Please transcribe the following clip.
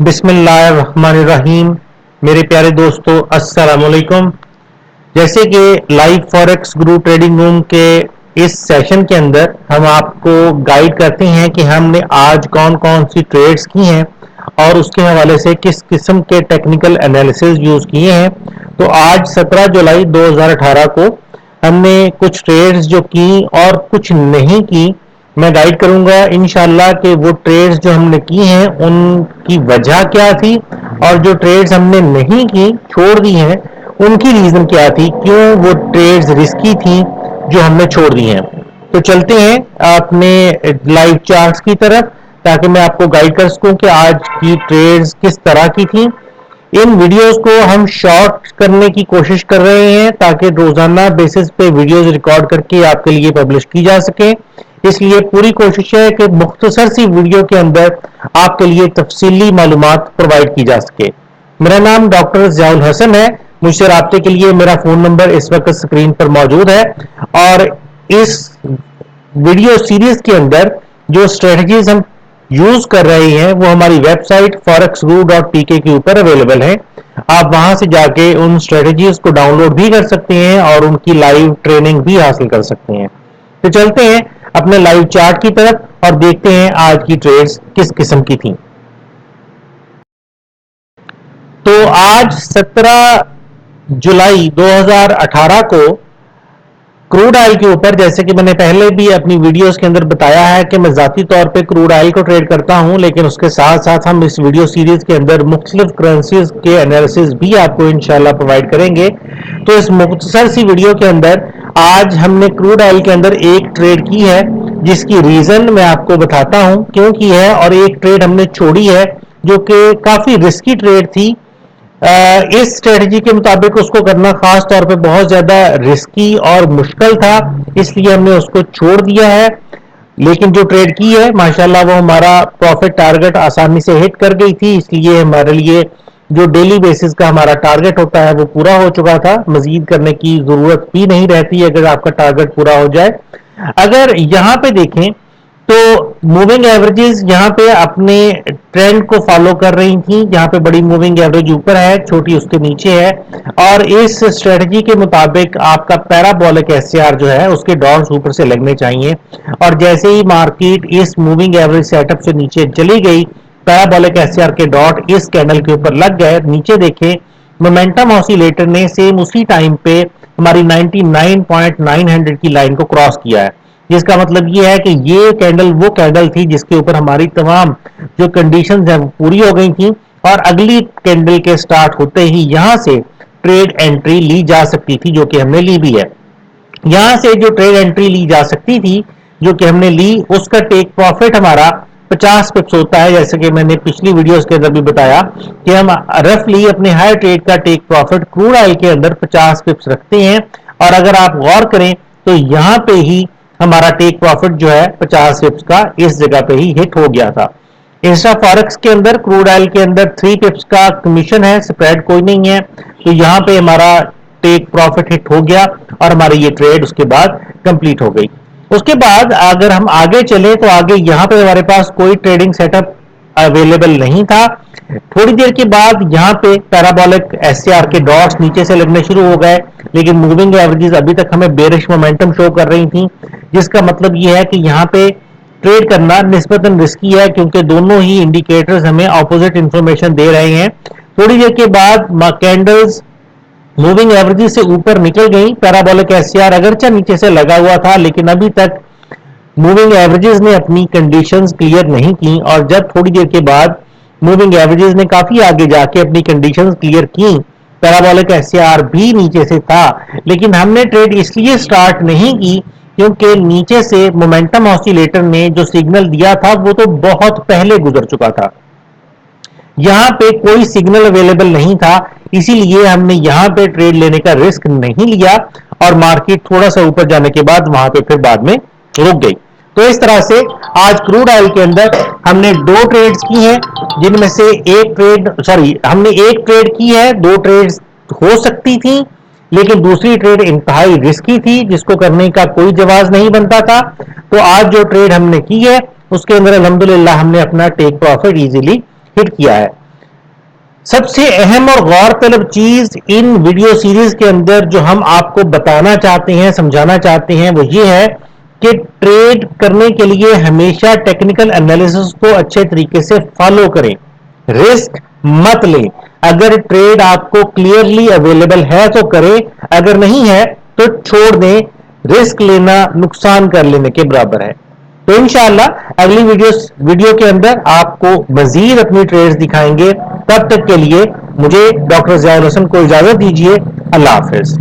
बिस्मिल्लाहिर्रहमानिर्रहीम। मेरे प्यारे दोस्तों, अस्सलाम वालेकुम। जैसे कि लाइव फॉरेक्स गुरु ट्रेडिंग रूम के इस सेशन के अंदर हम आपको गाइड करते हैं कि हमने आज कौन कौन सी ट्रेड्स की हैं और उसके हवाले से किस किस्म के टेक्निकल एनालिसिस यूज किए हैं। तो आज 17 जुलाई 2018 को हमने कुछ ट्रेड्स जो की और कुछ नहीं की, मैं गाइड करूंगा इंशाल्लाह कि वो ट्रेड्स जो हमने की हैं उनकी वजह क्या थी और जो ट्रेड्स हमने नहीं की, छोड़ दी हैं, उनकी रीजन क्या थी, क्यों वो ट्रेड्स रिस्की थी जो हमने छोड़ दी हैं। तो चलते हैं अपने लाइव चार्ट्स की तरफ ताकि मैं आपको गाइड कर सकूं कि आज की ट्रेड्स किस तरह की थी। इन वीडियोस को हम शॉर्ट करने की कोशिश कर रहे हैं ताकि रोजाना बेसिस पे वीडियोस रिकॉर्ड करके आपके लिए पब्लिश की जा सके। इसलिए पूरी कोशिश है कि मुख्तसर सी वीडियो के अंदर आपके लिए तफसीली मालूमात प्रोवाइड की जा सके। मेरा नाम डॉक्टर ज़ियाउल हसन है। मुझसे राब्ते के लिए मेरा फोन नंबर इस वक्त स्क्रीन पर मौजूद है और इस वीडियो सीरीज के अंदर जो स्ट्रेटजीज हम यूज कर रहे हैं वो हमारी वेबसाइट forexguru.tk के ऊपर अवेलेबल है। आप वहां से जाके उन स्ट्रेटजीज को डाउनलोड भी कर सकते हैं और उनकी लाइव ट्रेनिंग भी हासिल कर सकते हैं। तो चलते हैं अपने लाइव चार्ट की तरफ और देखते हैं आज की ट्रेड्स किस किस्म की थी। तो आज 17 जुलाई 2018 को क्रूड ऑयल के ऊपर, जैसे कि मैंने पहले भी अपनी वीडियोस के अंदर बताया है कि मैं जाती तौर पे क्रूड ऑयल को ट्रेड करता हूं, लेकिन उसके साथ साथ हम इस वीडियो सीरीज के अंदर मुख्तलिफ करेंसीज के एनालिसिस भी आपको इंशाल्लाह प्रोवाइड करेंगे। तो इस मुख्तसर सी वीडियो के अंदर आज हमने क्रूड ऑयल के अंदर एक ट्रेड की है जिसकी रीजन मैं आपको बताता हूं क्यों की है, और एक ट्रेड हमने छोड़ी है जो कि काफी रिस्की ट्रेड थी। इस स्ट्रेटजी के मुताबिक उसको करना खास तौर पे बहुत ज्यादा रिस्की और मुश्किल था, इसलिए हमने उसको छोड़ दिया है। लेकिन जो ट्रेड की है माशाल्लाह वो हमारा प्रॉफिट टारगेट आसानी से हिट कर गई थी, इसलिए हमारे लिए जो डेली बेसिस का हमारा टारगेट होता है वो पूरा हो चुका था। मजीद करने की जरूरत भी नहीं रहती अगर आपका टारगेट पूरा हो जाए। अगर यहाँ पे देखें तो मूविंग एवरेजेस यहाँ पे अपने ट्रेंड को फॉलो कर रही थी। यहाँ पे बड़ी मूविंग एवरेज ऊपर है, छोटी उसके नीचे है, और इस स्ट्रेटजी के मुताबिक आपका पैराबोलिक एससीआर जो है उसके डॉट्स ऊपर से लगने चाहिए। और जैसे ही मार्केट इस मूविंग एवरेज सेटअप से नीचे चली गई, पैराबोलिक एससीआर के डॉट इस कैंडल के ऊपर लग गए। नीचे देखें, मोमेंटम ऑसिलेटर ने सेम उसी टाइम पे हमारी 99.900 की लाइन को क्रॉस किया है, जिसका मतलब ये है कि ये कैंडल वो कैंडल थी जिसके ऊपर हमारी तमाम जो कंडीशंस हैं वो पूरी हो गई थी और अगली कैंडल के स्टार्ट होते ही यहां से ट्रेड एंट्री ली जा सकती थी, जो कि हमने ली भी है। यहां से जो ट्रेड एंट्री ली जा सकती थी जो कि हमने ली, उसका टेक प्रॉफिट हमारा 50 पिप्स होता है। जैसे कि मैंने पिछली वीडियोस के अंदर भी बताया कि हम रफली अपने हायर ट्रेड का टेक प्रॉफिट क्रूड ऑयल के अंदर 50 पिप्स रखते हैं। और अगर आप गौर करें तो यहां पे ही हमारा टेक प्रॉफिट जो है 50 पिप्स का इस जगह पे ही हिट हो गया था। इंस्टा फॉरेक्स के अंदर क्रूड ऑयल के अंदर 3 पिप्स का कमीशन है, स्प्रेड कोई नहीं है, तो यहां पे हमारा टेक प्रॉफिट हिट हो गया और हमारी ये ट्रेड उसके बाद कंप्लीट हो गई। उसके बाद अगर हम आगे चले तो आगे यहां पे हमारे पास कोई ट्रेडिंग सेटअप अवेलेबल नहीं था। थोड़ी देर के बाद यहां पे पैराबोलिक एससीआर के डॉट्स नीचे से लगने शुरू हो गए, लेकिन मूविंग एवरेजेस अभी तक हमें बेरिश मोमेंटम शो कर रही थी, जिसका मतलब यह है कि यहां पे ट्रेड करना निस्बतन रिस्की है क्योंकि दोनों ही इंडिकेटर्स हमें ऑपोजिट इंफॉर्मेशन दे रहे हैं। थोड़ी देर के बाद कैंडल्स मूविंग एवरेजेस से ऊपर निकल गई। पैराबोलिक एससीआर अगरचे नीचे से लगा हुआ था, लेकिन अभी तक मूविंग एवरेजेस ने अपनी कंडीशंस क्लियर नहीं की, और जब थोड़ी देर के बाद मूविंग एवरेजेस ने काफी आगे जाके अपनी कंडीशंस क्लियर की, पैराबोलिक एससीआर भी नीचे से था, लेकिन हमने ट्रेड इसलिए स्टार्ट नहीं की क्योंकि नीचे से मोमेंटम ऑसिलेटर ने जो सिग्नल दिया था वो तो बहुत पहले गुजर चुका था। यहां पे कोई सिग्नल अवेलेबल नहीं था, इसीलिए हमने यहां पे ट्रेड लेने का रिस्क नहीं लिया और मार्केट थोड़ा सा ऊपर जाने के बाद वहां पे फिर बाद में रुक गई। तो इस तरह से आज क्रूड ऑयल के अंदर हमने 2 ट्रेड्स की हैं, जिनमें से हमने एक ट्रेड की है। 2 ट्रेड्स हो सकती थी, लेकिन दूसरी ट्रेड इंतहाई रिस्की थी जिसको करने का कोई जवाब नहीं बनता था। तो आज जो ट्रेड हमने की है उसके अंदर अल्हम्दुलिल्लाह हमने अपना टेक प्रॉफिट इजीली हिट किया है। سب سے اہم اور غور طلب چیز ان ویڈیو سیریز کے اندر جو ہم آپ کو بتانا چاہتے ہیں، سمجھانا چاہتے ہیں، وہ یہ ہے کہ ٹریڈ کرنے کے لیے ہمیشہ ٹیکنیکل انالیسس کو اچھے طریقے سے فالو کریں، رسک مت لیں۔ اگر ٹریڈ آپ کو کلیئرلی اویلیبل ہے تو کریں، اگر نہیں ہے تو چھوڑ دیں، رسک لینا نقصان کر لینے کے برابر ہے۔ تو انشاءاللہ اگلی ویڈیو کے اندر آپ کو مزید اپنی ٹریڈز دکھائیں گے۔ تب تک کے لیے مجھے ڈاکٹر ضیاء الحسن کو اجازت دیجیے۔ اللہ حافظ۔